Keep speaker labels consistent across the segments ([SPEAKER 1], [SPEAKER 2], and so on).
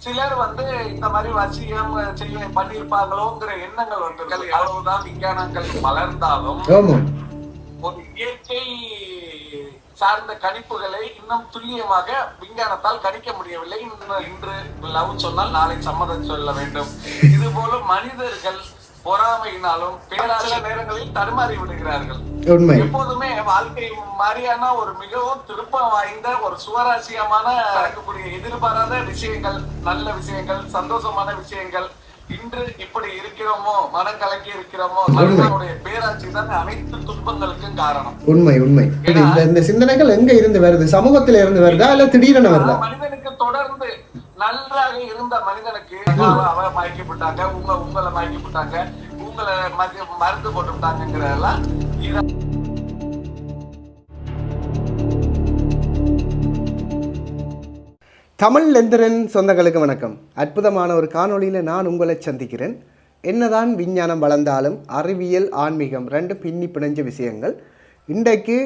[SPEAKER 1] சிலர் இந்த மாதிரி வசியம் செய்ய பண்ணிருப்பாங்களோங்கிற எண்ணங்கள் அவ்வளவுதான் விஞ்ஞானங்கள் வளர்ந்தாலும் ஒரு இயற்கை சார்ந்த கணிப்புகளை இன்னும் துல்லியமாக விஞ்ஞானத்தால் கணிக்க முடியவில்லை. இன்று லவ் சொன்னால் நாளை சம்மதம் சொல்ல வேண்டும். இது போல மனிதர்கள் பொறாமையினாலும் சில நேரங்களில் தடுமாறி விடுகிறார்கள். எப்போதுமே வாழ்க்கை மாதிரியான ஒரு மிகவும் திருப்பம் வாய்ந்த ஒரு சுவாரஸ்யமான நடக்கக்கூடிய எதிர்பாராத விஷயங்கள், நல்ல விஷயங்கள், சந்தோஷமான விஷயங்கள் இன்று இப்படி இருக்கிறோமோ, மனம் கலக்கி இருக்கிறோமோ, மனிதனுடைய பேராட்சி தான் அனைத்து துன்பங்களுக்கும் காரணம்.
[SPEAKER 2] உண்மை உண்மை. இந்த சிந்தனைகள் எங்க இருந்து வருது? சமூகத்தில இருந்து வருதா இல்ல திடீரென வருதா?
[SPEAKER 1] மனிதனுக்கு தொடர்ந்து நன்றாக இருந்த மனிதனுக்கு அவ மயக்கப்பட்டாங்க, உங்களை மயக்கப்பட்டாங்க, உங்களை மருந்து போட்டுட்டாங்கிறதெல்லாம்
[SPEAKER 2] தமிழ் லெந்தரன் சொந்தங்களுக்கு வணக்கம். அற்புதமான ஒரு காணொளியில் நான் உங்களை சந்திக்கிறேன். என்னதான் விஞ்ஞானம் வளர்ந்தாலும் அறிவியல், ஆன்மீகம் ரெண்டும் பின்னி பிணைஞ்ச விஷயங்கள். இன்றைக்கு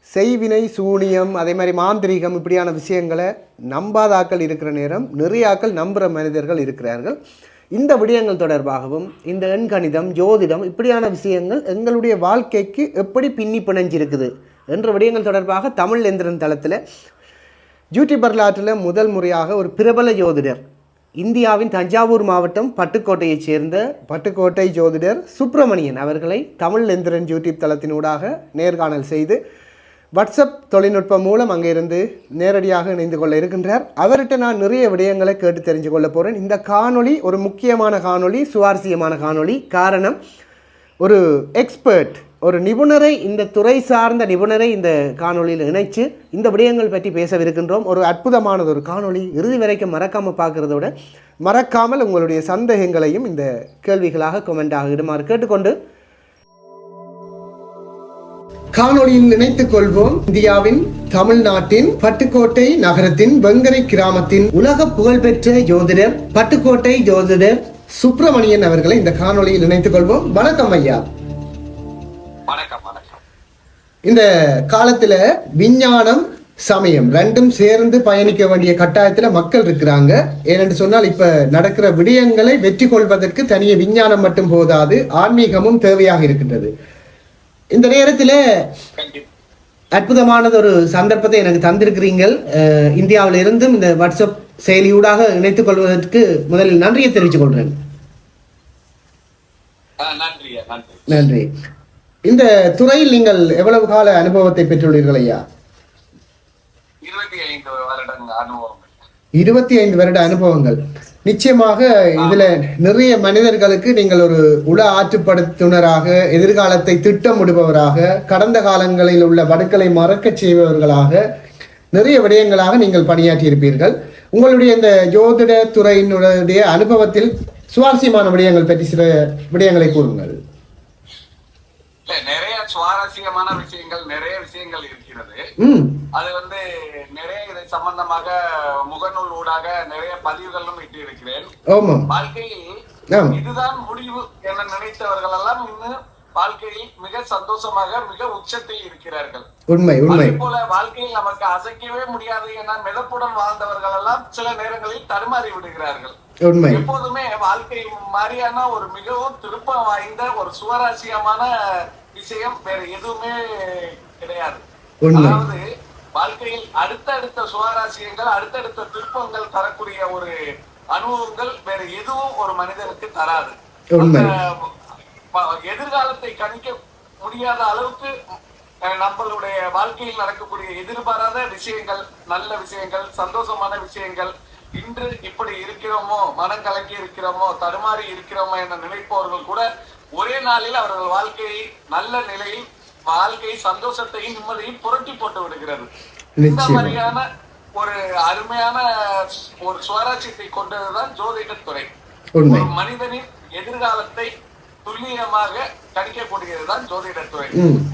[SPEAKER 2] செய்வினை, சூனியம், அதே மாதிரி மாந்திரீகம் இப்படியான விஷயங்களை நம்பாதாக்கள் இருக்கிற நேரம் நிறைய ஆக்கள் நம்புகிற மனிதர்கள் இருக்கிறார்கள். இந்த விடயங்கள் தொடர்பாகவும் இந்த எண்கணிதம், ஜோதிடம் இப்படியான விஷயங்கள் எங்களுடைய வாழ்க்கைக்கு எப்படி பின்னி பிணைஞ்சிருக்குது என்ற விடயங்கள் தொடர்பாக தமிழ் லெந்தரன் தளத்தில் யூடியூப் வரலாற்றில் முதல் முறையாக ஒரு பிரபல ஜோதிடர், இந்தியாவின் தஞ்சாவூர் மாவட்டம் பட்டுக்கோட்டையைச் சேர்ந்த பட்டுக்கோட்டை ஜோதிடர் சுப்பிரமணியன் அவர்களை தமிழ் லெந்தரன் யூடியூப் தளத்தினூடாக நேர்காணல் செய்து வாட்ஸ்அப் தொழில்நுட்பம் மூலம் அங்கே இருந்து நேரடியாக இணைந்து கொள்ள இருக்கின்றார். அவர்கிட்ட நான் நிறைய விடயங்களை கேட்டு தெரிஞ்சு கொள்ள போகிறேன். இந்த காணொளி ஒரு முக்கியமான காணொளி, சுவாரஸ்யமான காணொளி. காரணம், ஒரு எக்ஸ்பர்ட், ஒரு நிபுணரை, இந்த துறை சார்ந்த நிபுணரை இந்த காணொளியில் இணைச்சு இந்த விடயங்கள் பற்றி பேசவிருக்கின்றோம். ஒரு அற்புதமானது ஒரு காணொளி. இறுதி வரைக்கும் மறக்காமல் பார்க்குறதோட மறக்காமல் உங்களுடைய சந்தேகங்களையும் இந்த கேள்விகளாக கமெண்டாக இடுமாறு கேட்டுக்கொண்டு காணொளியில் இணைத்துக் கொள்வோம். இந்தியாவின் தமிழ்நாட்டின் பட்டுக்கோட்டை நகரத்தின் வெங்கரை கிராமத்தின் உலக புகழ்பெற்ற ஜோதிடர், பட்டுக்கோட்டை ஜோதிடர் சுப்பிரமணியன் அவர்களை இந்த காணொளியில் இணைத்துக் கொள்வோம். வணக்கம் ஐயா. இந்த காலத்துல விஞ்ஞானம், சமயம் ரெண்டும் சேர்ந்து பயணிக்க வேண்டிய கட்டாயத்துல மக்கள் இருக்கிறாங்க. ஏனென்று சொன்னால் இப்ப நடக்கிற விடயங்களை வெற்றி கொள்வதற்கு தனிய விஞ்ஞானம் மட்டும் போதாது, ஆன்மீகமும் தேவையாக இருக்கின்றது. இந்த நேரத்தில் அற்புதமானது ஒரு சந்தர்ப்பத்தை எனக்கு தந்திருக்கிறீர்கள். இந்தியாவில் இருந்தும் இந்த வாட்ஸ்அப் செயலியூடாக இணைத்துக் கொள்வதற்கு முதலில் நன்றியை தெரிவித்துக் கொள்கிறேன். நன்றி. இந்த துறையில் நீங்கள் எவ்வளவு கால அனுபவத்தை பெற்றுள்ளீர்கள் ஐயா? 25 வருட அனுபவங்கள். நிச்சயமாக இதுல நிறைய மனிதர்களுக்கு நீங்கள் ஒரு உள ஆற்றுப்படுத்துனராக, எதிர்காலத்தை திட்டமிடுபவராக, கடந்த காலங்களில் உள்ள வடுக்களை மறக்க செய்பவர்களாக, நிறைய விடயங்களாக நீங்கள் பணியாற்றி இருப்பீர்கள். உங்களுடைய இந்த ஜோதிட துறையினுடைய அனுபவத்தில் சுவாரஸ்யமான விடயங்கள் பற்றி சில விடயங்களை கூறுங்கள்.
[SPEAKER 1] நிறைய சுவாரஸ்யமான விஷயங்கள், நிறைய விஷயங்கள் இருக்கிறது. அது நிறைய இதை சம்பந்தமாக முகநூல் ஊடாக நிறைய பதிவுகளும் இட்டு இருக்கிறேன். வாழ்க்கையில் இதுதான் முடிவு என நினைத்தவர்கள் எல்லாம் இன்னும் வாழ்க்கையில் மிக சந்தோஷமாக, மிக உச்சத்தில் இருக்கிறார்கள். அதே போல வாழ்க்கையில் நமக்கு அசைக்கவே முடியாது என மிதப்புடன் வாழ்ந்தவர்கள் எல்லாம் சில நேரங்களில் தடுமாறி விடுகிறார்கள். எப்போதுமே வாழ்க்கை மாதிரியான ஒரு மிகவும் திருப்பம் வாய்ந்த ஒரு சுவாரஸ்யமான விஷயம் வேற எதுவுமே கிடையாது. அதாவது வாழ்க்கையில் அடுத்தடுத்த சுவாரஸ்யங்கள், அடுத்தடுத்த திருப்பங்கள் தரக்கூடிய ஒரு அனுபவங்கள் வேற எதுவும் ஒரு மனிதனுக்கு தராது. எதிர்காலத்தை கணிக்க முடியாத அளவுக்கு நம்மளுடைய வாழ்க்கையில் நடக்கக்கூடிய எதிர்பாராத விஷயங்கள், நல்ல விஷயங்கள், சந்தோஷமான விஷயங்கள், இன்று இப்படி இருக்கிறோமோ, மனம் கலக்கி இருக்கிறோமோ, தடுமாறி இருக்கிறோமோ என நினைப்பவர்கள் கூட ஒரே நாளில் அவர்கள் வாழ்க்கையை நல்ல நிலையில், வாழ்க்கை சந்தோஷத்தையும் நிம்மதியும் புரட்டி போட்டு விடுகிறது. இந்த மாதிரியான ஒரு அருமையான ஒரு சுவாரஸ்யத்தை கொண்டதுதான் ஜோதிட துறை. ஒரு மனிதனின் எதிர்காலத்தை துல்லியமாக கணிக்கக்கூடியதுதான் ஜோதிட துறை.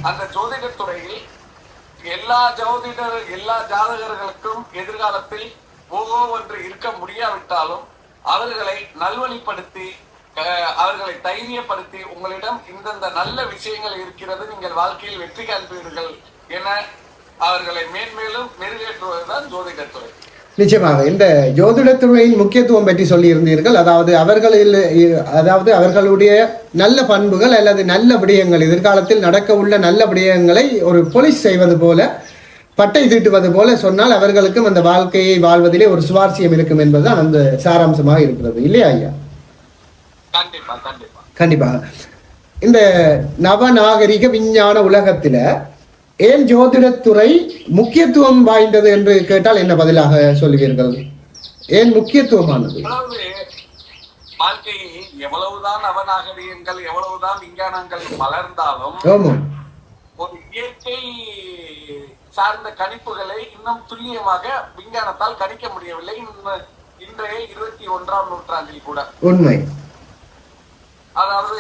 [SPEAKER 1] அந்த ஜோதிட துறையில் எல்லா ஜாதகர்களுக்கும் எதிர்காலத்தில் ஒன்று இருக்க முடியாவிட்டாலும் அவர்களை நல்வழிப்படுத்தி, அவர்களை தைரியப்படுத்தி, உங்களிடம் இந்தந்த நல்ல விஷயங்கள் இருக்கிறது, நீங்கள் வாழ்க்கையில் வெற்றி காண்பீர்கள் என அவர்களை மேன்மேலும் மெருகேற்றுவதுதான் ஜோதிடத்துறை.
[SPEAKER 2] நிச்சயமாக இந்த ஜோதிடத்துறையின் முக்கியத்துவம் பற்றி சொல்லியிருந்தீர்கள். அதாவது அவர்களுடைய நல்ல பண்புகள் அல்லது நல்ல விடயங்கள், எதிர்காலத்தில் நடக்க உள்ள நல்ல விடயங்களை ஒரு போலீஸ் செய்வது போல, பட்டை தீட்டுவது போல சொன்னால் அவர்களுக்கும் அந்த வாழ்க்கையை வாழ்வதிலே ஒரு சுவாரஸ்யம் இருக்கும் என்பதுதான் அந்த சாராம்சமாக இருக்கிறது, இல்லையா ஐயா? கண்டிப்பாக. இந்த நவநாகரிக விஞ்ஞான உலகத்துல ஏன் ஜோதிடத்துறை முக்கியத்துவம் வாய்ந்தது என்று கேட்டால் என்ன பதிலாக சொல்லுவீர்கள்? ஏன் முக்கியத்துவமானது?
[SPEAKER 1] வாழ்க்கையில் எவ்வளவுதான் நவநாகரிகங்கள், எவ்வளவுதான் விஞ்ஞானங்கள் வளர்ந்தாலும் ஒரு இயற்கை சார்ந்த கணிப்புகளை இன்னும் துல்லியமாக விஞ்ஞானத்தால் கணிக்க முடியவில்லை இன்றைய 21ஆம் நூற்றாண்டில் கூட.
[SPEAKER 2] உண்மை.
[SPEAKER 1] அதாவது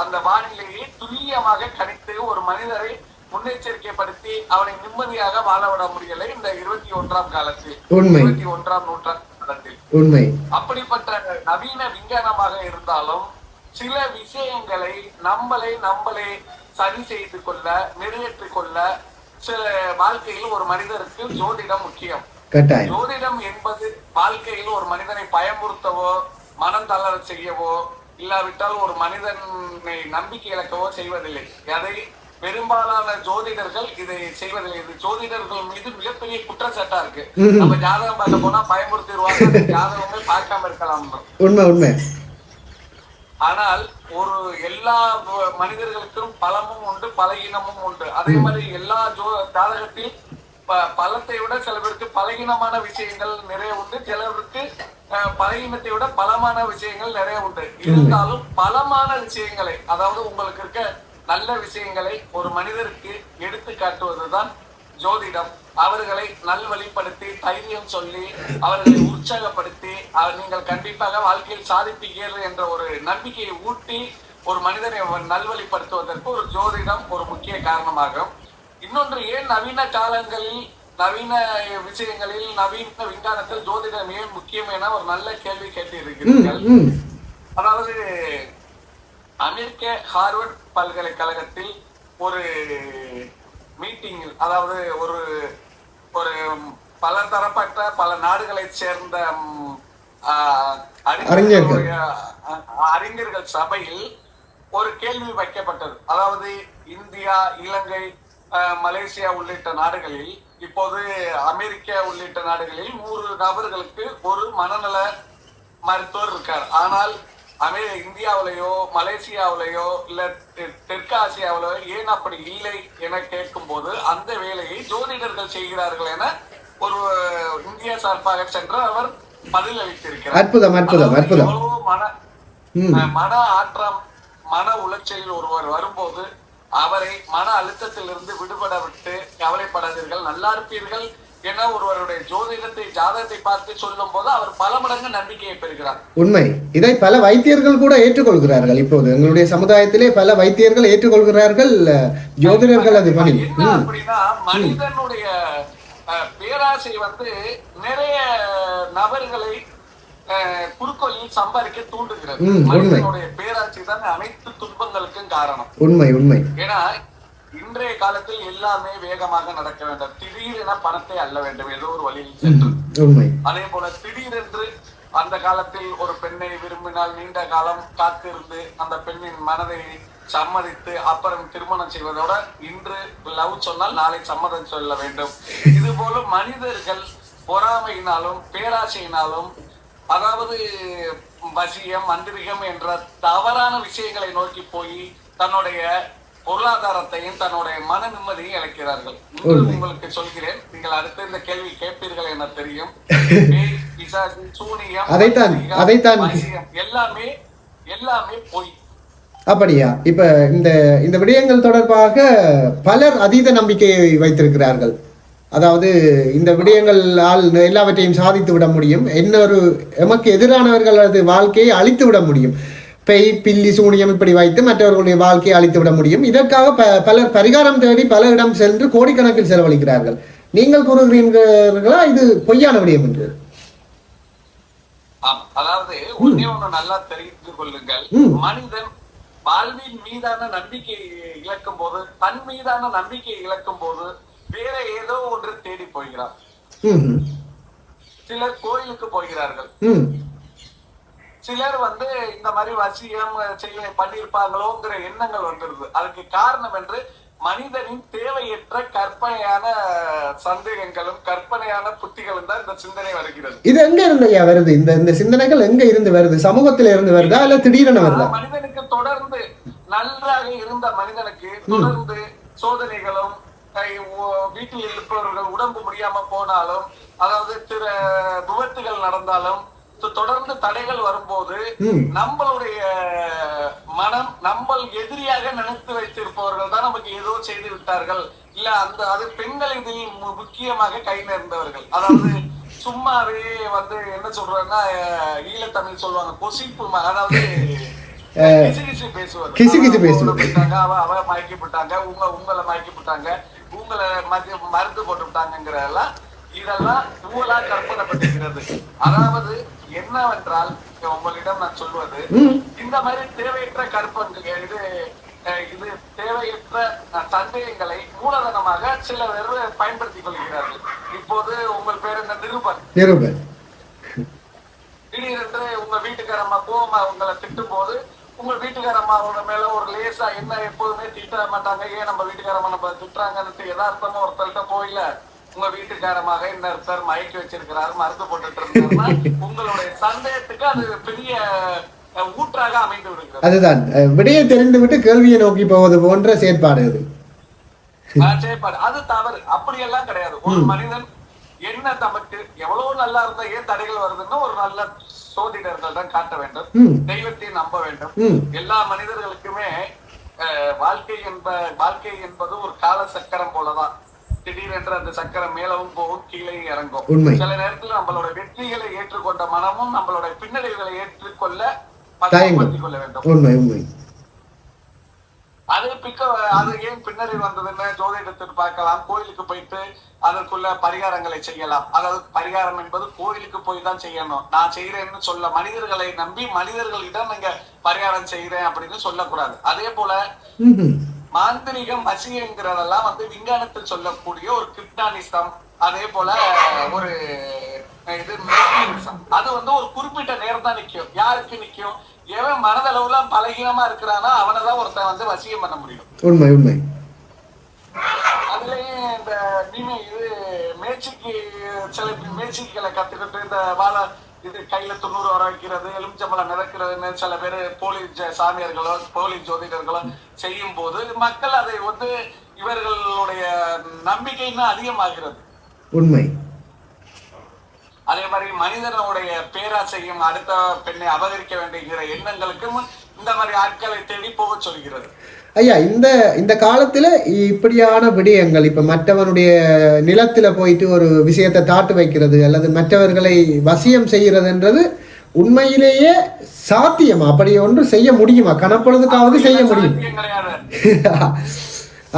[SPEAKER 1] அந்த வானிலையை துல்லியமாக கணித்து ஒரு மனிதரை முன்னெச்சரிக்கைப்படுத்தி அவனை நிம்மதியாக வாழ விட முடியலை இந்த 21ஆம் காலத்தில், 21ஆம் நூற்றாண்டில்.
[SPEAKER 2] உண்மை.
[SPEAKER 1] அப்படிப்பட்ட நவீன விஞ்ஞானமாக இருந்தாலும் சில விஷயங்களை நம்மளே சரி செய்து கொள்ள, நிறைவேற்றிக் கொள்ள சில வாழ்க்கையில் ஒரு மனிதருக்கு ஜோதிடம் முக்கியம். ஜோதிடம் என்பது வாழ்க்கையில் ஒரு மனிதனை பயமுறுத்தவோ, மனம் தளர செய்யவோ, இல்லாவிட்டால் ஒரு மனிதனை நம்பிக்கை இழக்கவோ செய்வதில்லை. அதை பெரும்பாலான ஜோதிடர்கள் இதை செய்வதில்லை. இது ஜோதிடர்கள் மீது மிகப்பெரிய குற்றச்சாட்டா இருக்கு. நம்ம ஜாதகம் பார்க்க போனா பயமுறுத்திடுவாங்க, ஜாதகமே பார்க்காம இருக்கலாம்.
[SPEAKER 2] உண்மை.
[SPEAKER 1] ஆனால் ஒரு எல்லா மனிதர்களுக்கும் பலமும் உண்டு, பலகீனமும் உண்டு. அதே மாதிரி எல்லா ஜாதகத்தில் பலத்தை விட சில பேருக்கு பலகீனமான விஷயங்கள் நிறைய உண்டு, சிலருக்கு பலகீனத்தை விட பலமான விஷயங்கள் நிறைய உண்டு. இருந்தாலும் பலமான விஷயங்களை, அதாவது உங்களுக்கு இருக்க நல்ல விஷயங்களை ஒரு மனிதருக்கு எடுத்து காட்டுவதுதான் ஜோதிடம். அவர்களை நல்வழிப்படுத்தி, தைரியம் சொல்லி, அவர்களை உற்சாகப்படுத்தி, நீங்கள் கண்டிப்பாக வாழ்க்கையில் சாதிப்பீர்கள் என்ற ஒரு நம்பிக்கையை ஊட்டி ஒரு மனிதனை நல்வழிப்படுத்துவதற்கு ஒரு ஜோதிடம் ஒரு முக்கிய காரணமாகும். இன்னொன்று, ஏன் நவீன காலங்களில், நவீன விஷயங்களில், நவீன விஞ்ஞானத்தில் ஜோதிடம் ஏன் முக்கியம் என ஒரு நல்ல கேள்வி கேட்டு இருக்கிறீர்கள். அதாவது அமெரிக்க ஹார்வர்ட் பல்கலைக்கழகத்தில் ஒரு மீட்டிங், அதாவது ஒரு பல தரப்பட்ட பல நாடுகளை சேர்ந்த அறிஞர்கள் சபையில் ஒரு கேள்வி வைக்கப்பட்டது. அதாவது இந்தியா, இலங்கை, மலேசியா உள்ளிட்ட நாடுகளில், இப்போது அமெரிக்கா உள்ளிட்ட நாடுகளில் 100 நபர்களுக்கு ஒரு மனநல மருத்துவர் இருக்கார். ஆனால் இந்தியாவிலேயோ மலேசியாவிலேயோ இல்ல தெற்கு ஆசியாவிலேயோ ஏன் அப்படி இல்லை என கேட்கும் போது அந்த வேலையை ஜோதிடர்கள் செய்கிறார்கள் என ஒரு இந்தியா சார்பாக சென்று அவர் பதில் அளித்திருக்கிறார். மன ஆற்றம், மன உளைச்சலில் ஒருவர் வரும்போது அவரை மன அழுத்தத்திலிருந்து விடுபட விட்டு, கவலைப்படாதீர்கள், நல்லா இருப்பீர்கள் என ஒருவருடைய ஜாதகத்தை பார்த்து சொல்லும் போது அவர் பல மடங்கு நம்பிக்கையை பெறுகிறார்.
[SPEAKER 2] உண்மை. இதை பல வைத்தியர்கள் கூட ஏற்றுக்கொள்கிறார்கள். இப்போது எங்களுடைய சமுதாயத்திலே பல வைத்தியர்கள் ஏற்றுக்கொள்கிறார்கள், ஜோதிடர்கள் அது பணி.
[SPEAKER 1] அப்படின்னா மனிதனுடைய பேராசை நிறைய நபர்களை குறுக்கோளில் சம்பாதிக்க தூண்டுகிறது. மனிதனுடைய பேராசை தான் அனைத்து துன்பங்களுக்கும் காரணம்.
[SPEAKER 2] உண்மை.
[SPEAKER 1] ஏன்னா இன்றைய காலத்தில் எல்லாமே வேகமாக நடக்க வேண்டும். திடீரென பணத்தை அள்ள வேண்டும், ஏதோ ஒரு வழியில் சென்று. அதே போல திடீரென்று அந்த காலத்தில் ஒரு பெண்ணை விரும்பினால் நீண்ட காலம் காத்திருந்து அந்த பெண்ணின் மனதை சம்மதித்து அப்புறம் திருமணம் செய்வதோட இன்று லவ் சொன்னால் நாளை சம்மதம் சொல்ல வேண்டும். இது போல மனிதர்கள் பொறாமையினாலும் பேராசையினாலும், அதாவது வசியம், மந்திரிகம் என்ற தவறான விஷயங்களை நோக்கி போய் தன்னுடைய பொருளாதாரத்தையும் தன்னுடைய மன நிம்மதியும் இழக்கிறார்கள். உங்களுக்கு சொல்கிறேன், நீங்கள் அடுத்த இந்த கேள்வி கேட்பீர்கள் என தெரியும். சூனியம், எல்லாமே போய்.
[SPEAKER 2] அப்படியா? இப்ப இந்த விடயங்கள் தொடர்பாக பலர் அதீத நம்பிக்கையை வைத்திருக்கிறார்கள். அதாவது இந்த விடயங்களால் எல்லாவற்றையும் சாதித்து விட முடியும், எமக்கு எதிரானவர்களது வாழ்க்கையை அழித்து விட முடியும், பெய், பில்லி, சூனியம் இப்படி வைத்து மற்றவர்களுடைய வாழ்க்கையை அழித்து விட முடியும். இதற்காக பலர் பரிகாரம் தேடி பல இடம் சென்று கோடிக்கணக்கில் செலவழிக்கிறார்கள். நீங்கள் கூறுகிறீர்களா இது பொய்யான விடயம் என்று?
[SPEAKER 1] அதாவது ஒண்ணே ஒண்ணு நல்லா தெரிந்து கொள்ளுங்கள். மனிதன் வாழ்வின் மீதான நம்பிக்கையை இழக்கும் போது, தன் மீதான நம்பிக்கையை இழக்கும் போது வேற ஏதோ ஒன்று தேடி போகிறார். சிலர் கோயிலுக்கு போகிறார்கள், சிலர் வந்து இந்த மாதிரி வசியம் பண்ணிருப்பாங்களோங்கிற எண்ணங்கள் வந்துருது. அதுக்கு காரணம் என்று மனிதனின் தேவையற்ற கற்பனையான சந்தேகங்களும் கற்பனையான புத்திகளும் தான் இந்த சிந்தனை வருகிறது.
[SPEAKER 2] இது எங்க இருந்து வருது? இந்த சிந்தனைகள் எங்க இருந்து வருது? சமூகத்தில இருந்து வருதா இல்ல திடீரென வருதா?
[SPEAKER 1] மனிதனுக்கு தொடர்ந்து நன்றாக இருந்த மனிதனுக்கு தொடர்ந்து சோதனைகளும், வீட்டில் இருப்பவர்கள் உடம்பு முடியாம போனாலும், அதாவது விபத்துகள் நடந்தாலும், தொடர்ந்து தடைகள் வரும்போது நம்மளுடைய மனம் நம்ம எதிரியாக நினைத்து வைத்திருப்பவர்கள் தான் நமக்கு ஏதோ செய்து விட்டார்கள், இல்ல அது பெண்கள் இதில் முக்கியமாக கை நேர்ந்தவர்கள். அதாவது சும்மாவே வந்து என்ன சொல்றேன்னா, ஈழத்தமிழ் சொல்லுவாங்க கொசிப்பு, அதாவது கிசுகிசு பேசுவாங்க. அவ மயக்கப்பட்டாங்க, உங்களை மயக்கப்பட்டாங்க, உங்களை மருந்து போட்டு விட்டாங்கிறதெல்லாம் இதெல்லாம் ஊழலா கற்பனைப்பட்டிருக்கிறது. அதாவது என்னவென்றால் உங்களிடம் நான் சொல்வது, இந்த மாதிரி தேவையற்ற கற்பனை இது தேவையற்ற சந்தேகங்களை மூலதனமாக சில பேர் பயன்படுத்திக் கொள்கிறார்கள். இப்போது உங்கள் பேர் என்ன? நிருபன். திடீரென்று உங்க வீட்டுக்காரம்மா கோவமா உங்களை திட்டும் போது உங்க வீட்டுக்காரம்மாவோட மேல ஒரு லேசா என்ன எப்போதுமே திட்ட மாட்டாங்க, ஏன் நம்ம வீட்டுக்காரம்மா நம்ம திட்டுறாங்கன்னு யதார்த்தமா ஒருத்தர்கிட்ட போயில உங்க வீட்டுக்காரமாக இன்னொருத்தர் மயக்கி வச்சிருக்கிறாரு, மருந்து போட்டுட்டு இருந்தாருன்னா உங்களுடைய சந்தேகத்துக்கு அது பெரிய ஊற்றாக அமைந்து விடுகிறது. அதுதான் விடையை தெரிந்து விட்டு கேள்வியை நோக்கி போவது போன்ற செயற்பாடு. செயற்பாடு அது தவறு. அப்படியெல்லாம் கிடையாது. ஒரு மனிதன் என்ன நமக்கு எவ்வளவு நல்லா இருந்தா ஏன் தடைகள் வருதுன்னா ஒரு நல்ல சோதிடர்கள் தான் காட்ட வேண்டும், தெய்வத்தை நம்ப வேண்டும். எல்லா மனிதர்களுக்குமே வாழ்க்கை என்பது ஒரு கால சக்கரம் போலதான். திடீரென்று அந்த சக்கரம் மேலவும் போகும், கீழே இறங்கும். சில நேரத்தில் நம்மளோட வெற்றிகளை ஏற்றுக்கொண்ட மனமும் நம்மளோட பின்னடைவுகளை ஏற்றுக்கொள்ள பக்குவப்படுத்திக் கொள்ள வேண்டும். அது ஏன் பின்னடைவு வந்ததுன்னு ஜோதிடத்தில் பார்க்கலாம். கோயிலுக்கு போயிட்டு அதற்குள்ள பரிகாரங்களை செய்யலாம். அதாவது பரிகாரம் என்பது கோயிலுக்கு போய் தான் செய்யணும். நான் செய்யறேன்னு சொல்ல, மனிதர்களை நம்பி மனிதர்களிடம் நீங்க பரிகாரம் செய்யறேன் அப்படின்னு சொல்லக்கூடாது. அதே போல மாந்திரிகம் வசியங்கிறதெல்லாம் வந்து விஞ்ஞானத்தில் சொல்லக்கூடிய ஒரு கிரிப்டானிசம், அதே போல ஒரு இது மெட்டீரியலிசம். அது வந்து ஒரு குறிப்பிட்ட நேரம் தான் நிக்கும். யாருக்கு நிக்கும்? எவன் மனதளவுல பலகீனமா இருக்கிறானா அவனைதான் ஒருத்தன் வந்து வசியம் பண்ண முடியும். உண்மை உண்மை. அதுலயும் இந்த சில மேட்சிக்களை கத்துக்கிட்டு இந்த இது கையில 90 வர வைக்கிறது, எலுமிச்சம்பழம் மிதக்கிறதுன்னு சில பேரு போலி சாமியார்களோ போலி ஜோதிடர்களோ செய்யும் போது மக்கள் அதை வந்து இவர்களுடைய நம்பிக்கை இன்னும் அதிகமாகிறது. உண்மை. அதே மாதிரி மனிதனுடைய பேராசையும் அடுத்த பெண்ணை அபகரிக்க வேண்டிய எண்ணங்களுக்கும் இந்த மாதிரி ஆட்களை தேடி போக சொல்கிறது. ஐயா, இந்த காலத்துல இப்படியான விடயங்கள், இப்ப மற்றவனுடைய நிலத்துல போயிட்டு ஒரு விஷயத்தை தாட்டு வைக்கிறது அல்லது மற்றவர்களை வசியம் செய்யறதுன்றது உண்மையிலேயே சாத்தியமா? அப்படி ஒன்று செய்ய முடியுமா? கணப்பொழுதுக்காவது செய்ய முடியும்.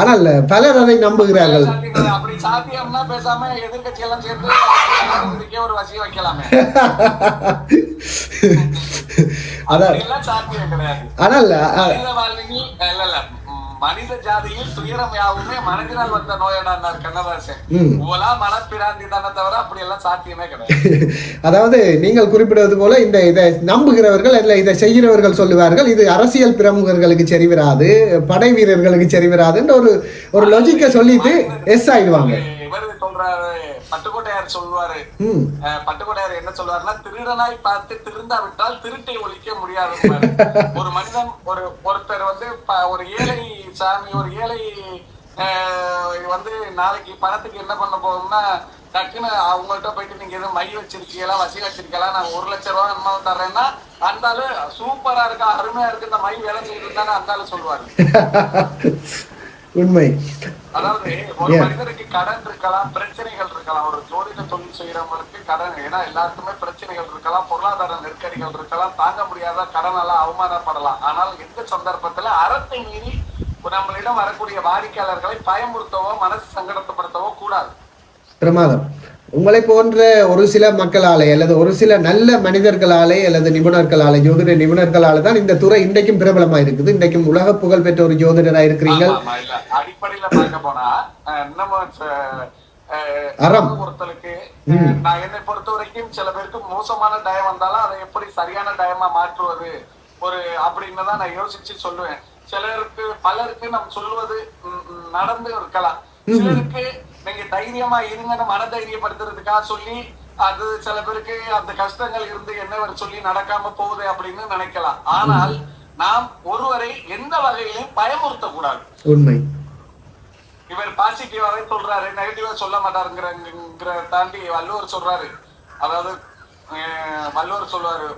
[SPEAKER 1] ஆனால் பலர் அதை நம்புகிறார்கள். அப்படி சாத்தியம்னா பேசாம எதிர்கட்சி எல்லாம் சேர்ந்து ஒரு வசியம் வைக்கலாமே. ஆனால் மனித ஜாதியில் துயரம் யாவுமே மனதினால் வந்த நோயடானார் கண்ணதாசன். மனப்பிராந்தி தானே தவிர அப்படி எல்லாம் சாத்தியமே கிடையாது. அதாவது நீங்கள் குறிப்பிடுவது போல இதை நம்புகிறவர்கள் இல்ல இதை செய்கிறவர்கள் சொல்லுவார்கள், இது அரசியல் பிரமுகர்களுக்கு சரி வராது, படை வீரர்களுக்கு சரி வராதுன்ற ஒரு லாஜிக்க சொல்லிட்டு எஸ் ஆயிடுவாங்க. இவர் சொல்றாரு, பட்டுக்கோட்டையார் சொல்லுவாரு, பட்டுக்கோட்டையார் என்ன சொல்லுவாருன்னா, திருடனாய் பார்த்து திருந்தாவிட்டால் திருட்டை ஒழிக்க முடியாது. ஒரு மனிதன் ஒருத்தர் வந்து ஒரு ஏழை சாமி, ஒரு ஏழை வந்து நாளைக்கு பணத்துக்கு என்ன பண்ண போகும்னா டக்குன்னு அவங்கள்ட்ட போயிட்டு நீங்க எதுவும் மை வச்சிருக்கீங்களா வசி வச்சிருக்கீங்களா நான் 1 லட்சம் ரூபாய் என்ன தர்றேன்னா அந்த ஆளு சூப்பரா இருக்கா அருமையா இருக்கு இந்த மை வேலை செய்யுதுன்னு தானே அந்த ஆளு சொல்லுவாரு. உண்மை. அதாவது ஒரு மனிதருக்கு கடன் இருக்கலாம், பிரச்சனைகள் இருக்கலாம். ஒரு ஜோதிட தொழில் செய்யறவங்களுக்கு கடன், ஏன்னா எல்லாருக்குமே பிரச்சனைகள் இருக்கலாம், பொருளாதார நெருக்கடிகள் இருக்கலாம், தாங்க முடியாத கடனால அவமானப்படலாம். ஆனால் எந்த சந்தர்ப்பத்துல அறத்தை மீறி நம்மளிடம் வரக்கூடிய வாடிக்கையாளர்களை பயமுறுத்தவோ மனசு சங்கடப்படுத்தவோ கூடாது. பிரமாதம். உங்களை போன்ற ஒரு சில மக்களாலே அல்லது ஒரு சில நல்ல மனிதர்களாலே அல்லது நிபுணர்களாலே, ஜோதிட நிபுணர்களால தான் இந்த துறை இன்றைக்கும் பிரபலமா இருக்குது. இன்றைக்கும் உலக புகழ் பெற்ற ஒரு ஜோதிடரா இருக்கிறீங்க. அடிப்படையில பார்க்க போனா நம்ம ஒருத்தருக்கு நான் என்னை பொறுத்த வரைக்கும் சில பேருக்கு மோசமான டயம் வந்தாலும் அதை எப்படி சரியான டயமா மாற்றுவது ஒரு அப்படின்னு தான் நான் யோசிச்சு சொல்லுவேன். சிலருக்கு பலருக்கு நம்ம சொல்லுவது நடந்து இருக்கலாம். சிலருக்கு நீங்க தைரியமா இருங்கன்னு மன தைரியப்படுத்துறதுக்காக சொல்லி அது சில பேருக்கு அந்த கஷ்டங்கள் இருந்து என்ன சொல்லி நடக்காம போகுது அப்படின்னு நினைக்கலாம். ஆனால் நாம் ஒருவரை எந்த வகையிலும் பயமுறுத்த கூடாது.
[SPEAKER 2] உண்மை.
[SPEAKER 1] இவர் பாசிட்டிவாவே சொல்றாரு, நெகட்டிவா சொல்ல மாட்டாருங்கிற தாண்டி வள்ளுவர் சொல்றாரு. அதாவது வள்ளுவர் சொல்லுவாரு,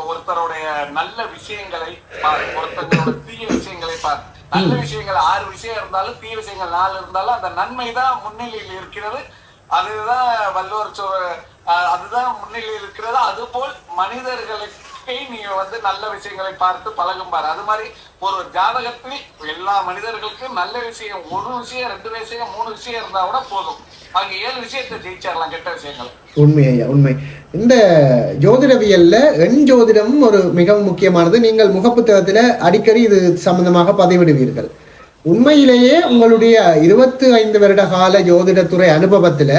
[SPEAKER 1] ஒருத்தருடைய நல்ல விஷயங்களை பார், ஒருத்தங்களோட தீய விஷயங்களை பார். நல்ல விஷயங்கள் 6 விஷயம் இருந்தாலும் தீய விஷயங்கள் 4 இருந்தாலும் அந்த நன்மைதான் முன்னிலையில் இருக்கிறது. அதுதான் வள்ளுவர் அதுதான் முன்னிலையில் இருக்கிறது. அதுபோல் மனிதர்களுக்கு நீங்க நல்ல விஷயங்களை பார்த்து பழகும் பாரு. அது மாதிரி ஒரு ஜாதகத்தில் எல்லா மனிதர்களுக்கும் நல்ல விஷயம் 1 விஷயம் 2 விஷயம் 3 விஷயம் இருந்தா கூட போதும். அங்க 7 விஷயத்தை ஜெயிச்சிடலாம் கெட்ட விஷயங்கள்.
[SPEAKER 2] உண்மை ஐயா, உண்மை. இந்த ஜோதிடவியல்ல எண் ஜோதிடமும் ஒரு மிகவும் முக்கியமானது. நீங்கள் முகப்புத்தகத்துல அடிக்கடி இது சம்பந்தமாக பதிவிடுவீர்கள். உண்மையிலேயே உங்களுடைய 25 வருட கால ஜோதிடத்துறை அனுபவத்துல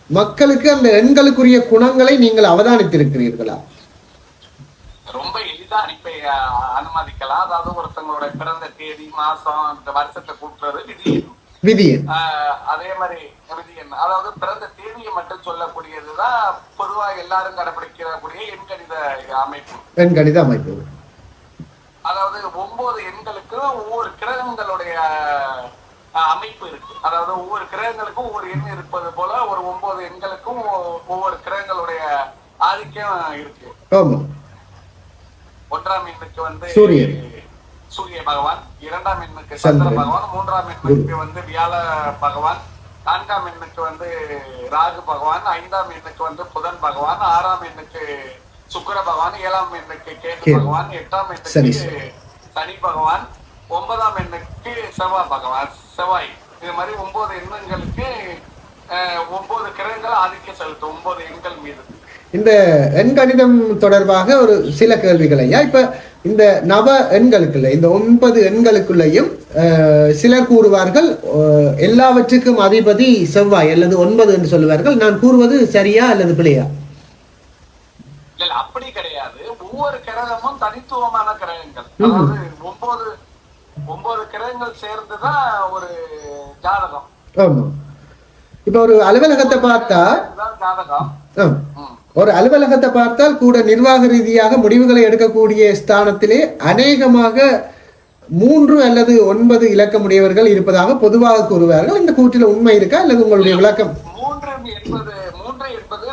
[SPEAKER 2] மக்களுக்கு அந்த எண்களுக்குரிய குணங்களை நீங்கள் அவதானித்திருக்கிறீர்களா?
[SPEAKER 1] ரொம்ப எளிதா அனுமதிக்கலாம். அதாவது ஒருத்தங்களோட பிறந்த தேதி மாசம் இந்த வருஷத்தை கூட்டுறது விதியன். அதே மாதிரி விதியன், அதாவது பிறந்த தேதியை மட்டும் சொல்லக்கூடியதுதான் பொதுவா எல்லாரும் கடைபிடிக்கக்கூடிய எண்கணித அமைப்பு. அதாவது 9 எண்களுக்கு ஒவ்வொரு கிரகங்களுடைய அமைப்பு இருக்கு. அதாவது ஒவ்வொரு கிரகங்களுக்கும் ஒவ்வொரு எண் இருப்பது போல ஒரு 9 எண்களுக்கும் ஒவ்வொரு கிரகங்களுடைய ஆதிக்கம் இருக்கு. 1ஆம் எண்ணுக்கு சூரிய பகவான், 2ஆம் எண்ணுக்கு சந்திர பகவான், 3ஆம் எண்ணுக்கு வியாழ பகவான், 4ஆம் எண்ணுக்கு ராகு பகவான், 5ஆம் எண்ணுக்கு புதன் பகவான், 6ஆம் எண்ணுக்கு சுக்கிர பகவான், 7ஆம் எண்ணுக்கு கேது பகவான், 8ஆம் எண்ணுக்கு சனி பகவான், 9ஆம் எண்ணுக்கு செவ்வாய். இது மாதிரி 9 எண்களுக்கு 9 கிரகங்கள் ஆதிக்கம் செலுத்தும் 9 எண்கள் மீது.
[SPEAKER 2] இந்த எண்கணிதம் தொடர்பாக ஒரு சில கேள்விகளையா இப்ப இந்த நவ எண்களுக்குள்ள இந்த 9 எண்களுக்குள்ளேயும் சிலர் கூறுவார்கள் எல்லாவற்றுக்கும் அதிபதி செவ்வாய் அல்லது 9 என்று சொல்லுவார்கள். நான் கூறுவது சரியா அல்லது பிழையா?
[SPEAKER 1] இல்ல, அப்படி கிடையாது. ஒவ்வொரு கிரகமும் தனித்துவமான கிரகங்கள். அதாவது 9 கிரகங்கள் சேர்ந்துதான் ஒரு ஜாதகம்.
[SPEAKER 2] ஆமா. இப்ப ஒரு அலுவலகத்தை பார்த்தா
[SPEAKER 1] ஜாதகம்
[SPEAKER 2] ஒரு அலுவலகத்தை பார்த்தால் கூட நிர்வாக ரீதியாக முடிவுகளை எடுக்கக்கூடிய ஸ்தானத்திலே அநேகமாக 3 அல்லது 9 இலக்கமுடையவர்கள் இருப்பதாக பொதுவாக கூறுவார்கள். இந்த கூற்றில் உண்மை இருக்கா அல்லது உங்களுடைய விளக்கம்?
[SPEAKER 1] 3 என்பது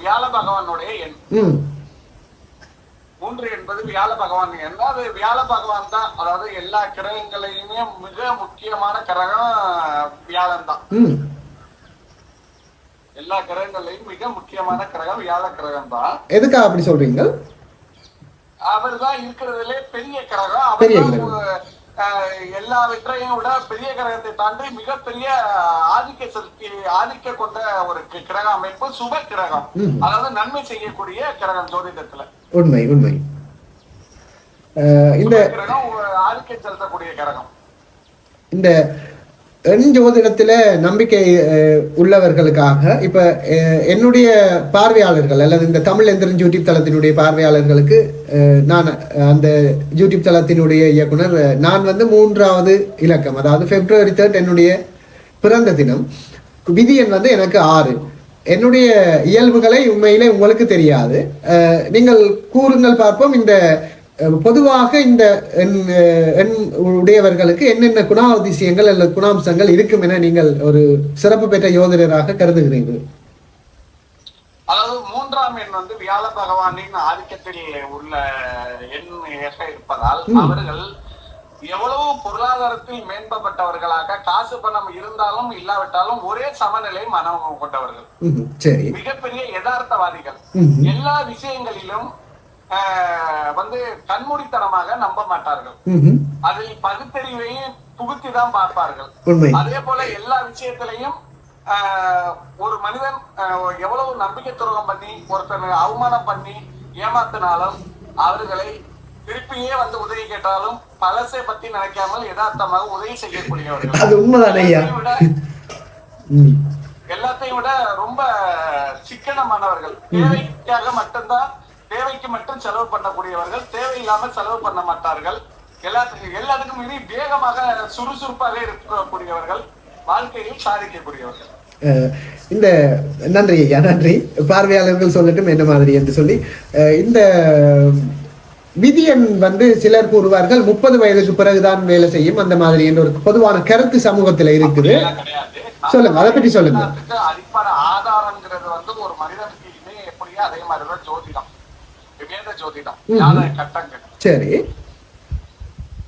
[SPEAKER 1] வியாழ பகவானுடைய எண். 3 என்பது வியாழ பகவான் எண். அது வியாழ பகவான் தான். அதாவது எல்லா கிரகங்களையுமே மிக முக்கியமான கிரகம் வியாழன் தான். எல்லா கிரகங்களையும் மிக முக்கியமான கிரகம் வியாழ கிரகம் தான்.
[SPEAKER 2] எதுக்கா அப்படி சொல்றீங்க?
[SPEAKER 1] அவர் தான் இருக்கிறதுலே பெரிய கிரகம். எல்லாவற்றையும் விட பெரிய கிரகத்தை தாண்டி மிகப்பெரிய ஆதிக்க கொண்ட ஒரு கிரக அமைப்பு, சுப கிரகம். அதாவது நன்மை செய்யக்கூடிய கிரகம் ஜோதிடத்துல.
[SPEAKER 2] உண்மை. இந்த
[SPEAKER 1] கிரகம் ஆதிக்கம் செலுத்தக்கூடிய கிரகம்.
[SPEAKER 2] இந்த எண் ஜோதிடத்தில் நம்பிக்கை உள்ளவர்களுக்காக இப்போ என்னுடைய பார்வையாளர்கள் அல்லது இந்த தமிழ் எந்திரன் யூடியூப் தளத்தினுடைய பார்வையாளர்களுக்கு நான் அந்த யூடியூப் தளத்தினுடைய இயக்குனர், நான் 3வது இலக்கம், அதாவது February 3 என்னுடைய பிறந்த தினம். விதி எண் எனக்கு 6. என்னுடைய இயல்புகளை உண்மையிலே உங்களுக்கு தெரியாது. நீங்கள் கூறுங்கள் பார்ப்போம். இந்த பொதுவாக இந்த உடையவர்களுக்கு என்னென்ன குணாதிசயங்கள் அல்லது குணாம்சங்கள் இருக்கும் என நீங்கள் ஒரு சிறப்பு பெற்ற யோதிடராக கருதுகிறீர்கள்?
[SPEAKER 1] அதாவது 3ஆம் எண் வியாழ பகவானின் ஆதிக்கத்தில் உள்ள எண்ணாக இருப்பதால் அவர்கள் எவ்வளவு பொருளாதாரத்தில் மேம்பட்டவர்களாக, காசு பணம் இருந்தாலும் இல்லாவிட்டாலும் ஒரே சமநிலை மனம் கொண்டவர்கள், மிகப்பெரிய யதார்த்தவாதிகள். எல்லா விஷயங்களிலும் கண்மூடித்தனமாக நம்ப மாட்டார்கள். அதில் பகுத்தறிவையும் புகுத்திதான் பார்ப்பார்கள். அதே போல எல்லா விஷயத்திலையும் ஒரு மனிதன் எவ்வளவு நம்பிக்கை துரோகம் பண்ணி ஒருத்தனை அவமானம் பண்ணி ஏமாத்தினாலும் அவர்களை திருப்பியே உதவி கேட்டாலும் பழசை பத்தி நினைக்காமல் யதார்த்தமாக உதவி செய்யக்கூடியவர்கள்.
[SPEAKER 2] அது உண்மைதான் ஐயா.
[SPEAKER 1] எல்லாத்தையும் விட ரொம்ப சிக்கனமானவர்கள். தேவைக்காக மட்டும்தான், தேவைக்கு மட்டும் செலவு பண்ணக்கூடியவர்கள், தேவையில்லாம செலவு பண்ண மாட்டார்கள். எல்லாத்துக்கும் மீறி வேகமாக சுறுசுறுப்பாக இருக்கக்கூடியவர்கள், வாழ்க்கையில் சாதிக்கக்கூடியவர்கள்.
[SPEAKER 2] இந்த நன்றி ஐயா, நன்றி. பார்வையாளர்கள் சொல்லட்டும் என்ன மாதிரி என்று சொல்லி. இந்த விதியன் சிலர் கூறுவார்கள் 30 வயதுக்கு பிறகுதான் வேலை செய்யும் அந்த மாதிரி என்ற ஒரு பொதுவான கருத்து சமூகத்துல இருக்குது. சொல்லுங்க, அதை பற்றி சொல்லுங்க.
[SPEAKER 1] அடிப்படை ஆதாரங்கிறது ஒரு மனிதனுக்கு எப்படியோ அதே மாதிரிதான் ஜோதிடம், வேத ஜோதிடம், கட்டங்கள்.
[SPEAKER 2] சரி,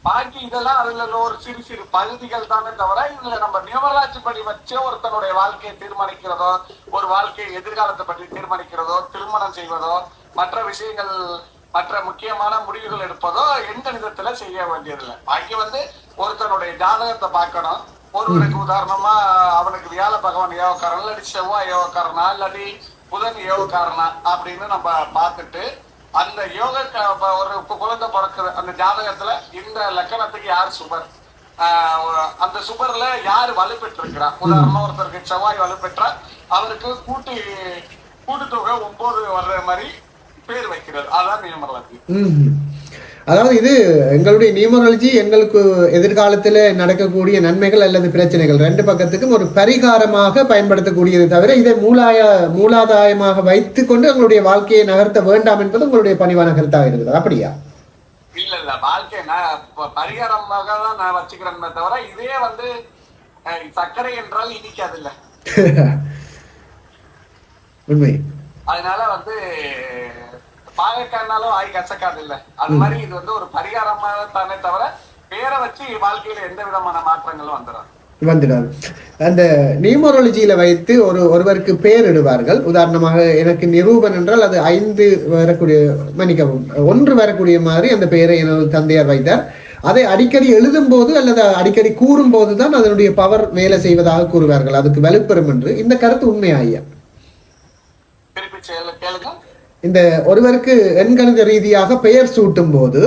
[SPEAKER 1] பாக்கி இதெல்லாம் அதுல ஒரு சிறு சிறு பகுதிகள் தானே தவிர, இதுல நம்ம நியூமராலஜி படி வச்சு ஒருத்தனுடைய வாழ்க்கையை தீர்மானிக்கிறதோ, ஒரு வாழ்க்கையை எதிர்காலத்தை பற்றி தீர்மானிக்கிறதோ, திருமணம் செய்வதோ, மற்ற விஷயங்கள், மற்ற முக்கியமான முடிவுகள் எடுப்பதோ எந்த விதத்துல செய்ய வேண்டியதில்லை. பாக்கி ஒருத்தனுடைய ஜாதகத்தை பார்க்கணும். ஒருவருக்கு உதாரணமா அவனுக்கு வியாழ பகவான் யோகக்காரன், இல்லாட்டி செவ்வாய் யோகக்காரனா, இல்லாட்டி புதன் யோகக்காரனா அப்படின்னு நம்ம பார்த்துட்டு, அந்த யோக ஒரு குழந்தை பிறக்குது அந்த ஜாதகத்துல இந்த லக்கணத்துக்கு யார் சுபர், அந்த சுபர்ல யாரு வலுப்பெற்று இருக்கிறா. உதாரணமா ஒருத்தருக்கு செவ்வாய் வலுப்பெற்றா அவருக்கு கூட்டுத்தொகை 9 வர்ற மாதிரி பேர் வைக்கிறது. அதான் நியூமராலஜி.
[SPEAKER 2] அதாவது இது எங்களுடைய நியூமராலஜி எங்களுக்கு எதிர்காலத்தில் நடக்கக்கூடிய நன்மைகள் அல்லது பிரச்சனைகள் ரெண்டு பக்கத்துக்கும் ஒரு பரிகாரமாக பயன்படுத்தக்கூடியது தவிர இதை மூலாதாயமாக வைத்துக் கொண்டு எங்களுடைய வாழ்க்கையை நகர்த்த வேண்டாம் என்பது உங்களுடைய பணிவான கருத்தாக இருக்குது. அப்படியா?
[SPEAKER 1] இல்ல, வாழ்க்கை பரிகாரமாக தான் நான் வச்சுக்கிறேன் தவிர இதே சர்க்கரை என்றால் இனிக்காது இல்ல.
[SPEAKER 2] உண்மை.
[SPEAKER 1] அதனால பாகக்காரனாலும் வாய் கசக்காது இல்ல. அது மாதிரி இது ஒரு பரிகாரமாக தானே தவிர பேரை வச்சு வாழ்க்கையில எந்த விதமான மாற்றங்களும் வந்துடாது.
[SPEAKER 2] அந்த நியூமராலஜியில வைத்து ஒருவருக்கு பேர் இடுவார்கள். உதாரணமாக எனக்கு நிரூபன் என்றால் அது 5 வரக்கூடிய, மன்னிக்கவும் 1 வரக்கூடிய மாதிரி அந்த பெயரை எனது தந்தையார் வைத்தார். அதை அடிக்கடி எழுதும் போது அல்லது அடிக்கடி கூறும் போதுதான் அதனுடைய பவர் வேலை செய்வதாக கூறுவார்கள். அதுக்கு வலுப்பெறும் என்று. இந்த கருத்து உண்மையா ஐயா?
[SPEAKER 1] கேளுங்க.
[SPEAKER 2] இந்த ஒருவருக்கு எண்கணித ரீதியாக பெயர் சூட்டும் போது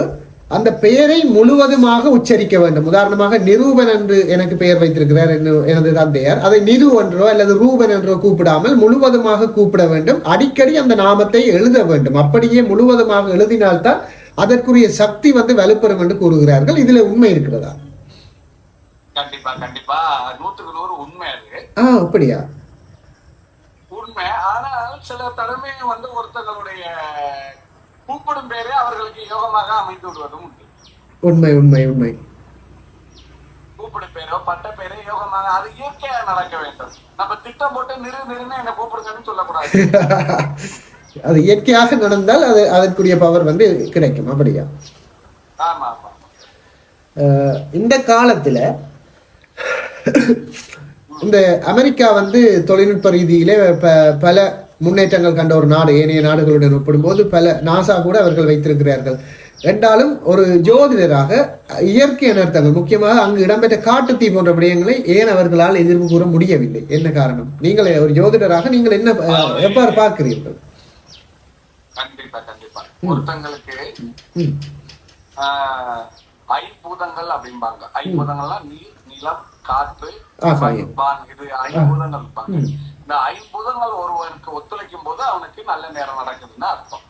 [SPEAKER 2] அந்த பெயரை முழுவதுமாக உச்சரிக்க வேண்டும். உதாரணமாக நிரூபன் என்று எனக்கு பெயர் வைத்திருக்கிறார் எனது தந்தையார். அதை நிரு என்றோ அல்லது ரூபன் என்றோ கூப்பிடாமல் முழுவதுமாக கூப்பிட வேண்டும். அடிக்கடி அந்த நாமத்தை எழுத வேண்டும். அப்படியே முழுவதுமாக எழுதினால்தான் அதற்குரிய சக்தி வலுப்பெறும் என்று கூறுகிறார்கள். இதுல உண்மை இருக்கிறதா?
[SPEAKER 1] கண்டிப்பா கண்டிப்பா 100க்கு 100 உண்மை அது.
[SPEAKER 2] அப்படியா?
[SPEAKER 1] உண்மை. ஆனால் சில தடவை ஒருத்தங்களுடைய கூப்பிடும் பேரே அவர்களுக்கு யோகமாக அமைந்து விடுவதும் உண்டு.
[SPEAKER 2] உண்மை உண்மை உண்மை.
[SPEAKER 1] கூப்பிடும் பேரோ பட்ட பேரே யோகமாக, அது இயற்கையா நடக்க வேண்டும். நம்ம திட்டம் போட்டு நிறுன்னு என்ன கூப்பிடுங்கன்னு சொல்லக்கூடாது.
[SPEAKER 2] அது இயற்கையாக நடந்தால் அது அதற்குரிய பவர் கிடைக்கும். அப்படியா?
[SPEAKER 1] ஆமா ஆமா.
[SPEAKER 2] இந்த காலத்துல இந்த அமெரிக்கா தொழில்நுட்ப ரீதியிலே பல முன்னேற்றங்கள் கண்ட ஒரு நாடு. ஏனைய நாடுகளுடன் ஒப்பிடும்போது பல நாசா கூட அவர்கள் வைத்திருக்கிறார்கள். என்றாலும் ஒரு ஜோதிடராக இயற்கை அனர்த்தங்கள், முக்கியமாக அங்கு இடம்பெற்ற காட்டுத்தீ போன்ற விடயங்களை ஏன் அவர்களால் எதிர்ப்பு கூற முடியவில்லை? என்ன காரணம்? நீங்கள் ஒரு ஜோதிடராக நீங்கள் என்ன எவ்வாறு பார்க்கிறீர்கள்?
[SPEAKER 1] கண்டிப்பா கண்டிப்பா. ஒருத்தங்களுக்கு ஐம்பூதங்கள் அப்படிம்பாங்க. ஐம்பூதங்கள்லாம் நீர், நிலம், காற்று, இது ஐம்பூதங்கள் இருப்பாங்க. இந்த ஐம்பூதங்கள் ஒருவனுக்கு ஒத்துழைக்கும் போது அவனுக்கு நல்ல நேரம் நடக்குதுன்னு அர்த்தம்.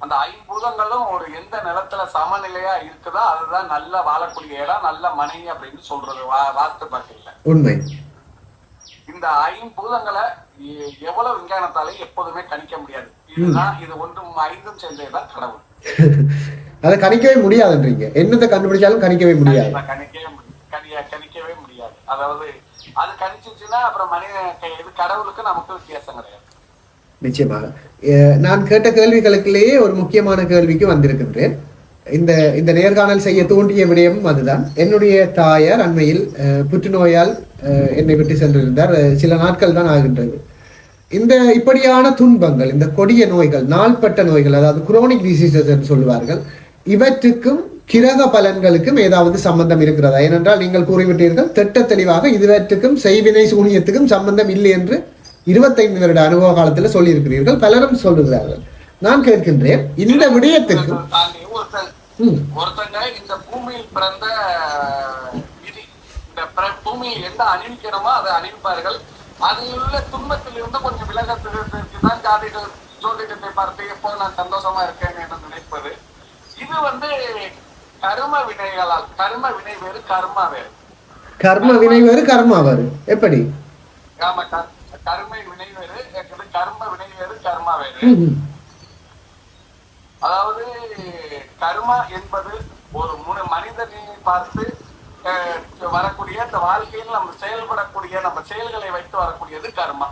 [SPEAKER 1] அந்த ஐம்பூதங்களும் ஒரு எந்த நிலத்துல சமநிலையா இருக்குதோ அதுதான் நல்ல வாழக்கூடிய இடம், நல்ல மனை அப்படின்னு சொல்றது வார்த்தை பார்க்கல.
[SPEAKER 2] உண்மை.
[SPEAKER 1] இந்த ஐம்பூதங்களை எவ்வளவு விஞ்ஞானத்தாலே எப்போதுமே கணிக்க முடியாது. இதுதான் இது 1ம் 5ம் சேர்ந்ததுதான் கடவுள்.
[SPEAKER 2] அதை கணிக்கவே முடியாதுன்றீங்க. என்னத்தை கண்டுபிடிச்சாலும் கணிக்கவே முடியாது.
[SPEAKER 1] கணிக்கவே முடியாது. அதாவது அது கணிச்சுச்சுன்னா அப்புறம் கடவுளுக்கு நமக்கு வித்தியாசம் கிடையாது.
[SPEAKER 2] நிச்சயமாக. நான் கேட்ட கேள்விகளுக்குள்ளேயே ஒரு முக்கியமான கேள்விக்கு வந்திருக்கின்றேன். இந்த நேர்காணல் செய்ய தூண்டிய விடயமும் அதுதான். என்னுடைய தாயார் அண்மையில் புற்றுநோயால் என்னை விட்டு சென்றிருந்தார். சில நாட்கள் தான் ஆகின்றது. இந்த இப்படியான துன்பங்கள், இந்த கொடிய நோய்கள், நாள்பட்ட நோய்கள், அதாவது குரோனிக் டிசீசஸ் என்று சொல்லுவார்கள், இவற்றுக்கும் கிரக பலன்களுக்கும் ஏதாவது சம்பந்தம் இருக்கிறதா? ஏனென்றால் நீங்கள் கூறிவிட்டீர்கள் திட்ட தெளிவாக இதுவற்றுக்கும் செய்வினை சூனியத்துக்கும் சம்பந்தம் இல்லை என்று 25 வருட அனுபவ காலத்தில் சொல்லி இருக்கிறீர்கள். பலரும் சொல்லுகிறார்கள். நான் கேட்கின்றேன், இந்த விடயத்துக்கு
[SPEAKER 1] ஒருத்தங்க இந்த பூமியில் பிறந்த விதி, இந்த பூமியை எந்த அணிவிக்கணுமோ அதை அணிவிப்பார்கள். அதில் உள்ள துன்பத்தில் இருந்து கொஞ்சம் விலகத்திற்கு தான் ஜோதிடத்தை பார்த்து எப்போ நான் சந்தோஷமா இருக்கேன் என்று நினைப்பது. இது வந்து கர்ம வினைகளால், கர்ம வினை வேறு கர்மா வேறு.
[SPEAKER 2] கர்ம வினை வேறு கர்மா வேறு எப்படி?
[SPEAKER 1] ஆமா, கர்மை வினை வேறு, கர்ம வினை வேறு கர்மா வேறு. அதாவது கர்மா என்பது ஒரு மனிதனை பார்த்து வரக்கூடிய அந்த வாழ்க்கையில் நம்ம செயல்படக்கூடிய நம்ம செயல்களை வைத்து வரக்கூடியது கர்மா.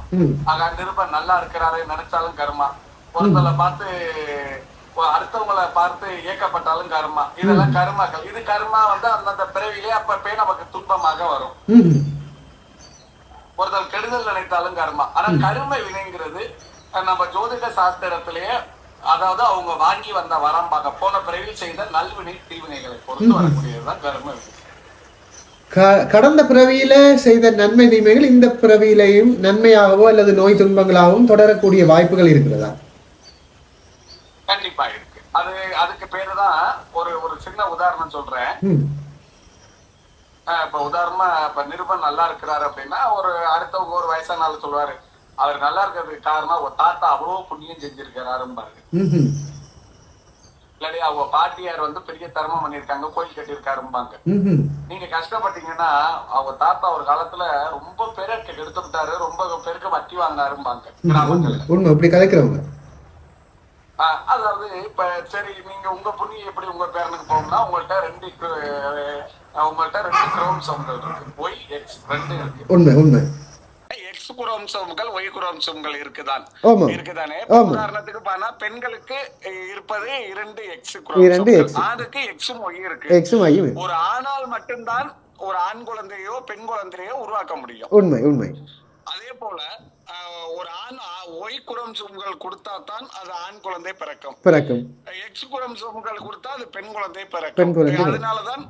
[SPEAKER 1] ஆக நிருபர் நல்லா இருக்கிறாரு நினைச்சாலும் கர்மா, ஒருத்தரை பார்த்து அடுத்தவங்களை பார்த்து இயக்கப்பட்டாலும் கர்மா. இதெல்லாம் கர்மாக்கள். இது கர்மா வந்து அந்தந்த பிறவிலே அப்பப்பே நமக்கு துன்பமாக வரும். ஒருத்தர் கெடுதல் நினைத்தாலும் கர்மா. ஆனா கர்ம வினைங்கிறது நம்ம ஜோதிட சாஸ்திரத்திலேயே, அதாவது அவங்க வாங்கி வந்த வரம்பாக போன பிறவியில் செய்த நல்வினை தீவினைகளை பொறுத்து வரக்கூடியதுதான் கர்ம வினை.
[SPEAKER 2] கடந்த பிறவியில செய்த நன்மை தீமைகள் இந்த பிறவியிலையும் நன்மையாகவோ அல்லது நோய் துன்பங்களாகவும் தொடரக்கூடிய வாய்ப்புகள் இருக்கிறதா?
[SPEAKER 1] கண்டிப்பா இருக்கு. அதுக்கு பேருதான் ஒரு சின்ன உதாரணம் சொல்றேன். இப்ப உதாரணமா இப்ப நிருபன் நல்லா இருக்கிறாரு அப்படின்னா அடுத்தவங்க ஒரு வயசான ஆள் சொல்லுவாரு, அவர் நல்லா இருக்கிறதுக்கு காரணம் ஒரு தாத்தா அவ்வளவு புண்ணியம் செஞ்சிருக்கிறாரும்பாரு. இல்லாடி அவங்க பாட்டியார் வந்து பெரிய தர்மம் பண்ணிருக்காங்க, கோயில் கட்டியிருக்காரும்பாங்க. நீங்க கஷ்டப்பட்டீங்கன்னா அவங்க தாத்தா ஒரு காலத்துல ரொம்ப பேருக்கு எடுத்து விட்டாரு, ரொம்ப பேருக்கு வட்டி வாங்கினாரும்பாங்க கிராமங்கள்ல.
[SPEAKER 2] அப்படி கலைக்கிறவங்க.
[SPEAKER 1] அதாவது இப்ப சரி, நீங்க உங்க புண்ணியம் எப்படி உங்க பேரனுக்கு போகணும்னா உங்கள்ட்ட ரெண்டு குரோமோசோம்கள் இருக்கு, ஒய் எக்ஸ் ரெண்டு இருக்கு.
[SPEAKER 2] உண்மை உண்மை.
[SPEAKER 1] எக்ஸ் குரோமோசோம்கள் ஒய் குரோமோசோம்கள் இருக்குதானே. உதாரணத்துக்கு பார்த்தா பெண்களுக்கு இருப்பது 2 எக்ஸ் குரோமோசோம்கள், ஆணுக்கு எக்ஸும் ஒய் இருக்கு. ஒரு ஆணால் மட்டும்தான் ஒரு ஆண் குழந்தையோ பெண் குழந்தையோ உருவாக்க முடியும்.
[SPEAKER 2] உண்மை உண்மை.
[SPEAKER 1] அதே போல ஒரு ஆண் ஒய் குரோமோசோம்கள் கொடுத்தா தான் அது ஆண் குழந்தை பிறக்கும். எக்ஸ் குரோமோசோம்கள் கொடுத்தா அது பெண் குழந்தை பிறக்கும். அதனாலதான்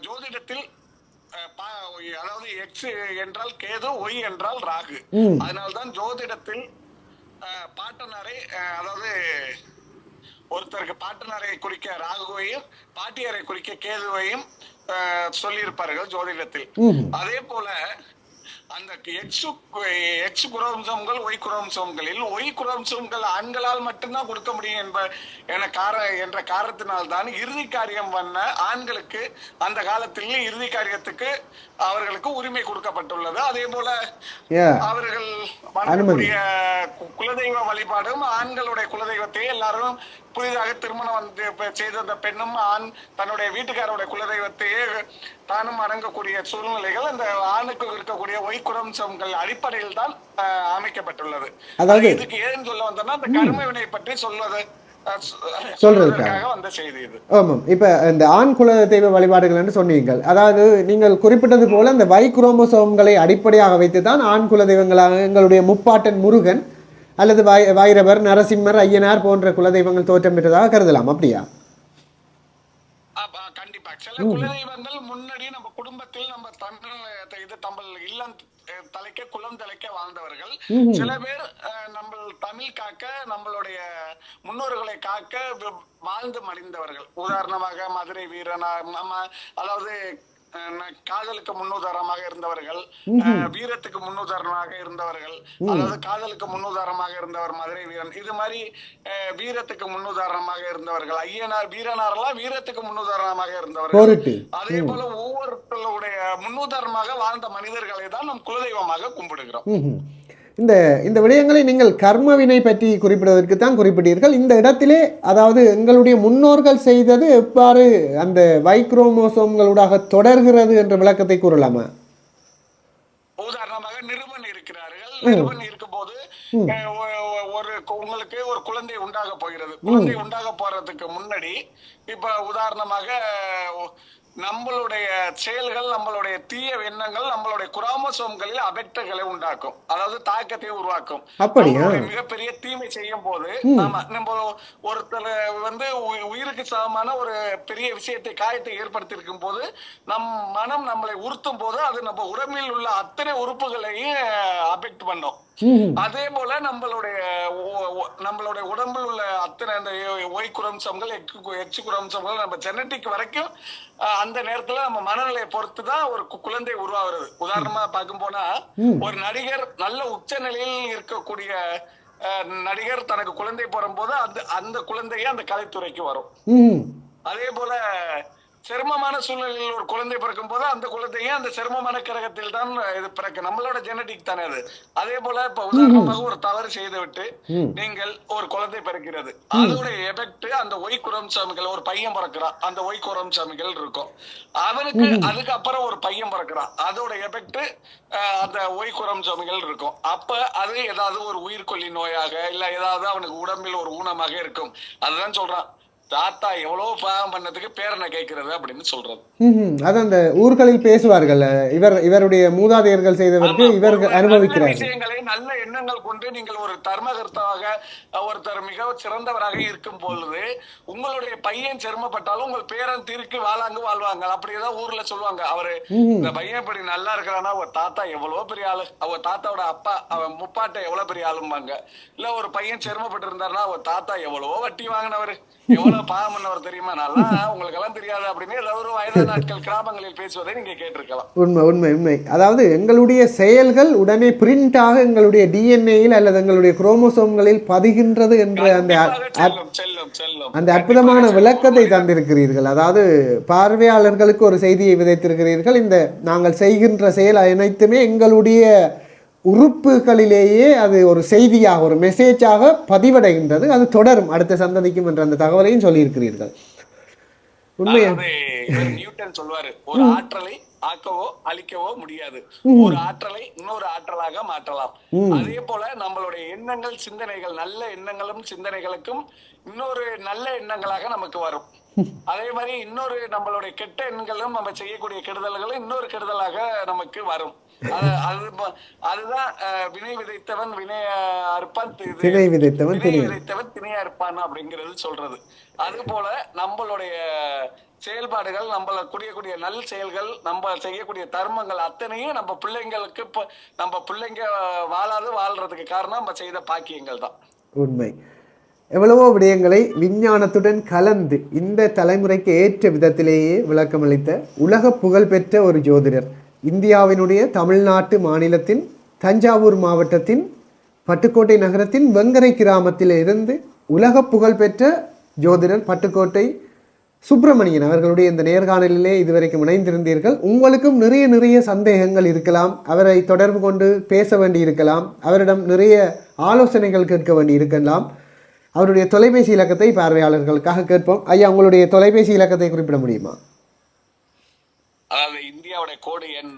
[SPEAKER 1] ஜோதிடத்தில் அதாவது எக்ஸ் என்றால் கேது, ஒய் என்றால் ராகு. அதனால்தான் ஜோதிடத்தில் பாட்டனாரை, அதாவது ஒருத்தருக்கு பாட்டனாரை குறிக்க ராகுவையும் பாட்டியரை குறிக்க கேதுவையும் சொல்லியிருப்பார்கள் ஜோதிடத்தில். அதே போல அந்த எக்ஸ் குரோமோசோம்கள் ஒய் குரோமோசோம்களில் ஒய் குரோமோசோம்கள் ஆண்களால் மட்டும்தான் கொடுக்க முடியும் என்ற காரணத்தினால்தான் இறுதி காரியம் பண்ண ஆண்களுக்கு அந்த காலத்தில் இறுதி காரியத்துக்கு அவர்களுக்கு உரிமை கொடுக்கப்பட்டுள்ளது. அதே போல அவர்கள் வணங்கக்கூடிய குலதெய்வ வழிபாடும் ஆண்களுடைய குலதெய்வத்தை எல்லாரும் புதிதாக திருமணம் செய்த அந்த பெண்ணும் தன்னுடைய வீட்டுக்காரோட குலதெய்வத்தையே தானும் வணங்கக்கூடிய சூழ்நிலைகள் அந்த ஆணுக்கு இருக்கக்கூடிய ஒய் குரோமோசோம்கள் அடிப்படையில் தான் அமைக்கப்பட்டுள்ளது. அதாவது இதுக்கு ஏன் சொல்ல வந்தோம்னா அந்த கர்ம வினை பற்றி சொல்றதுக்காக வந்த செய்தி இது.
[SPEAKER 2] ஆமாம். இப்ப இந்த ஆண் குல தெய்வ வழிபாடுகள் என்று சொன்னீங்கள். அதாவது நீங்கள் குறிப்பிட்டது போல இந்த வை குரோமோசோம்களை அடிப்படையாக வைத்து தான் ஆண் குல தெய்வங்களாக எங்களுடைய முப்பாட்டன் முருகன் அல்லது வைரவர், நரசிம்மர், ஐயனார் போன்ற குலதெய்வங்கள் தோற்றம் பெற்றதாக கருதலாம். அப்படியா?
[SPEAKER 1] கண்டிப்பா. சில குலதெய்வங்கள் முன்னாடி நம்ம குடும்பத்தில் நம்ம தமிழ் இல்லம் தலைக்க குலம் தலைக்க வாழ்ந்தவர்கள். சில பேர் நம்ம தமிழ் காக்க நம்மளுடைய முன்னோர்களை காக்க வாழ்ந்து மடிந்தவர்கள். உதாரணமாக மதுரை வீரனா, அதாவது காதலுக்கு முன்னுதாரணமாக இருந்தவர்கள், வீரத்துக்கு முன்னுதாரணமாக இருந்தவர்கள், அதாவது காதலுக்கு முன்னுதாரணமாக இருந்தவர் மதுரை வீரன். இது மாதிரி வீரத்துக்கு முன்னுதாரணமாக இருந்தவர்கள் ஐயனார், வீரனாரெல்லாம் வீரத்துக்கு முன்னுதாரணமாக இருந்தவர்கள். அதே போல ஒவ்வொருத்தருடைய முன்னுதாரணமாக வாழ்ந்த மனிதர்களை தான் நம் குலதெய்வமாக கும்பிடுகிறோம்.
[SPEAKER 2] இந்த விடயங்களை நீங்கள் கர்மவினை பற்றி குறிப்பிடுவதற்கு தான் குறிப்பிட்டீர்கள். இந்த இடத்திலே அதாவது எங்களுடைய முன்னோர்கள் செய்தது எவ்வாறு அந்த வை குரோமோசோம்களூடாக தொடர்கிறது என்ற விளக்கத்தை கூறலாமா?
[SPEAKER 1] உதாரணமாக நிருபன் இருக்கிறார்கள். நிருபன் இருக்கும் போது உங்களுக்கு ஒரு குழந்தை உண்டாக போகிறது. குழந்தை உண்டாக போறதுக்கு முன்னாடி இப்ப உதாரணமாக நம்மளுடைய செயல்கள், நம்மளுடைய தீய எண்ணங்கள் நம்மளுடைய குரோமோசோம்களில் அபெக்டங்களை உண்டாக்கும், அதாவது தாக்கத்தை உருவாக்கும். மிகப்பெரிய தீமை செய்யும் போது நம்ம ஒருத்தர் உயிருக்கு சமமான ஒரு பெரிய விஷயத்தை, காயத்தை ஏற்படுத்தி இருக்கும் போது நம் மனம் நம்மளை உறுத்தும் போது அது நம்ம உடம்பில் உள்ள அத்தனை உறுப்புகளையும் அபெக்ட் பண்ணும். அதே போல நம்மளுடைய உடம்பில் உள்ள அத்தனை அந்த ஒய் குரோமோசோம்கள், எக்ஸ் குரோமோசோம்கள் நம்ம ஜெனட்டிக் வரைக்கும் அந்த நேரத்துல நம்ம மனநிலையை பொறுத்து தான் ஒரு குழந்தை உருவாகிறது. உதாரணமா பார்க்கும் போனா ஒரு நடிகர் நல்ல உச்ச நிலையில் இருக்கக்கூடிய நடிகர் தனக்கு குழந்தை போது அந்த குழந்தையே அந்த கலைத்துறைக்கு வரும். அதே போல சிரமமான சூழ்நிலையில் ஒரு குழந்தை பிறக்கும் போது அந்த குழந்தையே அந்த சிரமமான கிரகத்தில் தான் இது பிறக்கும். நம்மளோட ஜெனடிக் தானே அது. அதே போல இப்ப உதாரணமாக ஒரு தவறு செய்து விட்டு நீங்கள் ஒரு குழந்தை பிறக்கிறது, அதோட எஃபெக்ட் அந்த ஒய் குரம்சாமிகள், ஒரு பையன் பிறக்கிறான், அந்த ஒய் குரம்சாமிகள் இருக்கும். அவனுக்கு அதுக்கு அப்புறம் ஒரு பையன் பிறக்கிறான், அதோட எஃபெக்ட் அந்த ஒய் குரம்சாமிகள் இருக்கும். அப்ப அது ஏதாவது ஒரு உயிர்கொல்லி நோயாக இல்ல ஏதாவது அவனுக்கு உடம்பில் ஒரு ஊனமாக இருக்கும். அதுதான் சொல்றான், தாத்தா எவ்வளவு பாவம் பண்ணதுக்கு பேரனை கேட்கிறது அப்படின்னு சொல்றது.
[SPEAKER 2] அது அந்த ஊர்களில் பேசுவார்கள், இவருடைய மூதாதையர்கள் செய்தவருக்கு இவர் அனுபவிக்கிறார்.
[SPEAKER 1] விஷயங்களை நல்ல எண்ணங்கள் கொண்டு நீங்கள் ஒரு தர்மகர்த்தாவாக ஒருத்தர் மிக சிறந்தவராக இருக்கும் பொழுது உங்களுடைய பையன் சிரமப்பட்டாலும் உங்கள் பேரன் திருக்கி வாழ்வாங்க. அப்படியேதான் ஊர்ல சொல்லுவாங்க. அவரு இந்த பையன் இப்படி நல்லா இருக்கிறான்னா அவர் தாத்தா எவ்வளவு பெரிய ஆளு, அவர் தாத்தாவோட அப்பா அவன் முப்பாட்டை எவ்வளவு பெரிய ஆளும்பாங்க. இல்ல ஒரு பையன் சிரமப்பட்டு இருந்தாருன்னா அவர் தாத்தா எவ்வளவோ வட்டி வாங்கினவரு, எவ்வளவு பாவம் பண்ணவர் தெரியுமா, நல்லா உங்களுக்கு எல்லாம் தெரியாது அப்படின்னு ஏதாவது ஒரு வயதான நாட்கள் கிராமங்களில் பேசுவதை நீங்க கேட்டிருக்கலாம்.
[SPEAKER 2] உண்மை. அதாவது எங்களுடைய செயல்கள் உடனே பிரிண்டாக எங்களுடைய டிஎன்ஏயில் அல்லது எங்களுடைய குரோமோசோம்களில் பதிகின்றது என்ற அந்த அற்புதமான விளக்கத்தை தந்திருக்கிறீர்கள். அதாவது பார்வையாளர்களுக்கு ஒரு செய்தியை விதைத்திருக்கிறீர்கள். இந்த நாங்கள் செய்கின்ற செயல் அனைத்துமே எங்களுடைய உறுப்புகளிலேயே அது ஒரு செய்தியாக, ஒரு மெசேஜாக பதிவடைகின்றது. அது தொடரும் அடுத்த சந்ததிக்கும் என்ற அந்த தகவலையும் சொல்லியிருக்கிறீர்கள்.
[SPEAKER 1] உண்மையாக நியூட்டன் சொல்வாரு, ஒரு ஆற்றலை ஆக்கவோ அழிக்கவோ முடியாது, ஒரு ஆற்றலை இன்னொரு ஆற்றலாக மாற்றலாம். அதே போல நம்மளுடைய எண்ணங்கள் சிந்தனைகள், நல்ல எண்ணங்களும் சிந்தனைகளுக்கும் இன்னொரு நல்ல எண்ணங்களாக நமக்கு வரும். அதே மாதிரி இன்னொரு நம்மளுடைய கெட்ட எண்ணங்களும் நம்ம செய்யக்கூடிய கெடுதல்களும் இன்னொரு கெடுதலாக நமக்கு வரும். அதுதான் வினை விதைத்தவன் வினை அறுப்பான், திணை விதைத்தவன் திணை அறுப்பான் அப்படிங்கிறது சொல்றது. அது போல நம்மளுடைய செயல்பாடுகள், நம்ம கூடிய நல் செயல்கள், நம்ம செய்யக்கூடிய தர்மங்கள் அத்தனையும் நம்ம பிள்ளைங்களுக்கு நம்ம பிள்ளைங்க வாழ்றதுக்கு காரணம் நம்ம செய்த பாக்கியங்கள் தான்.
[SPEAKER 2] உண்மை. எவ்வளவோ விடயங்களை விஞ்ஞானத்துடன் கலந்து இந்த தலைமுறைக்கு ஏற்ற விதத்திலேயே விளக்கமளித்த உலக புகழ்பெற்ற ஒரு ஜோதிடர், இந்தியாவினுடைய தமிழ்நாட்டு மாநிலத்தின் தஞ்சாவூர் மாவட்டத்தின் பட்டுக்கோட்டை நகரத்தின் வெங்கரை கிராமத்தில் இருந்து உலக புகழ்பெற்ற ஜோதிடர் பட்டுக்கோட்டை சுப்பிரமணியன் அவர்களுடைய இந்த நேர்காணலிலே இதுவரைக்கும் இணைந்திருந்தீர்கள். உங்களுக்கும் நிறைய சந்தேகங்கள் இருக்கலாம், அவரை தொடர்பு கொண்டு பேச வேண்டி இருக்கலாம், அவரிடம் நிறைய ஆலோசனைகள் கேட்க வேண்டி இருக்கலாம். அவருடைய தொலைபேசி இலக்கத்தை பார்வையாளர்களுக்காக கேட்போம். ஐயா, உங்களுடைய தொலைபேசி இலக்கத்தை குறிப்பிட முடியுமா?
[SPEAKER 1] அதாவது இந்தியாவுடைய கோடு எண்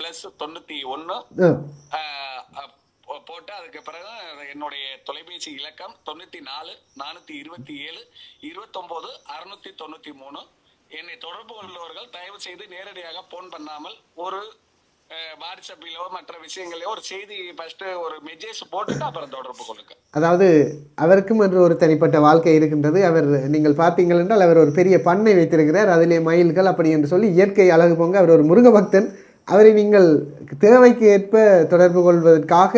[SPEAKER 1] +91 போட்டு அதுக்கு பிறகு என்னுடைய தொலைபேசி இலக்கம் 94 427 29 693. என்னை தொடர்பு கொள்பவர்கள் தயவு செய்து நேரடியாக போன் பண்ணாமல் ஒரு வாட்ஸ்அப்பிலோ மற்ற விஷயங்களோ ஒரு செய்தி ஃபர்ஸ்ட் ஒரு மெசேஜ் போட்டுட்டு அப்புறம் தொடர்பு கொள்ளுங்க. அதாவது
[SPEAKER 2] அவருக்கும் என்று ஒரு தனிப்பட்ட வாழ்க்கை இருக்கின்றது. அவர் நீங்கள் பார்த்தீங்கள் என்றால் அவர் ஒரு பெரிய பண்ணை வைத்திருக்கிறார், அதிலே மயில்கள் அப்படி என்று சொல்லி இயற்கை அழகு போங்க. அவர் ஒரு முருக பக்தன். அவரை நீங்கள் தேவைக்கு ஏற்ப தொடர்பு கொள்வதற்காக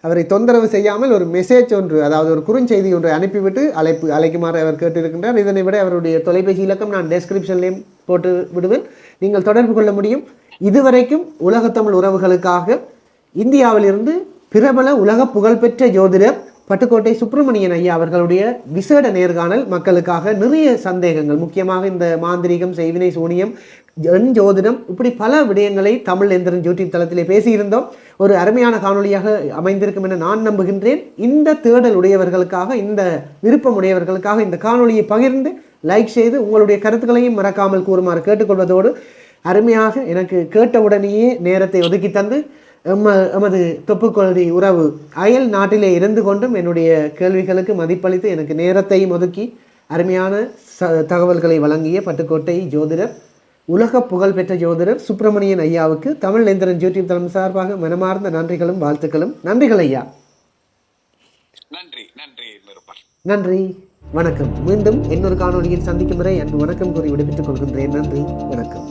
[SPEAKER 2] அவரை தொந்தரவு செய்யாமல் ஒரு மெசேஜ் ஒன்று, அதாவது ஒரு குறுஞ்செய்தி ஒன்றை அனுப்பிவிட்டு அழைக்குமாறு அவர் கேட்டிருக்கின்றார். இதனை விட அவருடைய தொலைபேசி இலக்கம் நான் டெஸ்கிரிப்ஷன்லேயும் போட்டு விடுவேன், நீங்கள் தொடர்பு கொள்ள முடியும். இதுவரைக்கும் உலகத்தமிழ் உறவுகளுக்காக இந்தியாவிலிருந்து பிரபல உலக புகழ்பெற்ற ஜோதிடர் பட்டுக்கோட்டை சுப்பிரமணியன் ஐயா அவர்களுடைய விசேட நேர்காணல். மக்களுக்காக நிறைய சந்தேகங்கள், முக்கியமாக இந்த மாந்திரீகம், செய்வினை, சூனியம், ஜோதிடம், இப்படி பல விடயங்களை தமிழ் எந்திரன் யூடியூப் தளத்திலே பேசியிருந்தோம். ஒரு அருமையான காணொலியாக அமைந்திருக்கும் என நான் நம்புகின்றேன். இந்த தேடல் உடையவர்களுக்காக, இந்த விருப்பம் உடையவர்களுக்காக இந்த காணொலியை பகிர்ந்து லைக் செய்து உங்களுடைய கருத்துக்களையும் மறக்காமல் கூறுமாறு கேட்டுக்கொள்வதோடு, அருமையாக எனக்கு கேட்டவுடனேயே நேரத்தை ஒதுக்கி தந்து எமது தொப்புக்கொள்கை உறவு அயல் நாட்டிலே இருந்து கொண்டும் என்னுடைய கேள்விகளுக்கு மதிப்பளித்து எனக்கு நேரத்தையும் ஒதுக்கி அருமையான தகவல்களை வழங்கிய பட்டுக்கோட்டை ஜோதிடர், உலக புகழ்பெற்ற ஜோதிடர் சுப்பிரமணியன் ஐயாவுக்கு தமிழ் எந்திரன் யூடியூப் தளம் சார்பாக மனமார்ந்த நன்றிகளும் வாழ்த்துக்களும். நன்றிகள் ஐயா. நன்றி, வணக்கம். மீண்டும் இன்னொரு காணொலியில் சந்திக்கும் வரை அன்பு வணக்கம் கூறி விடைபெற்றுக் கொள்கின்றேன். நன்றி, வணக்கம்.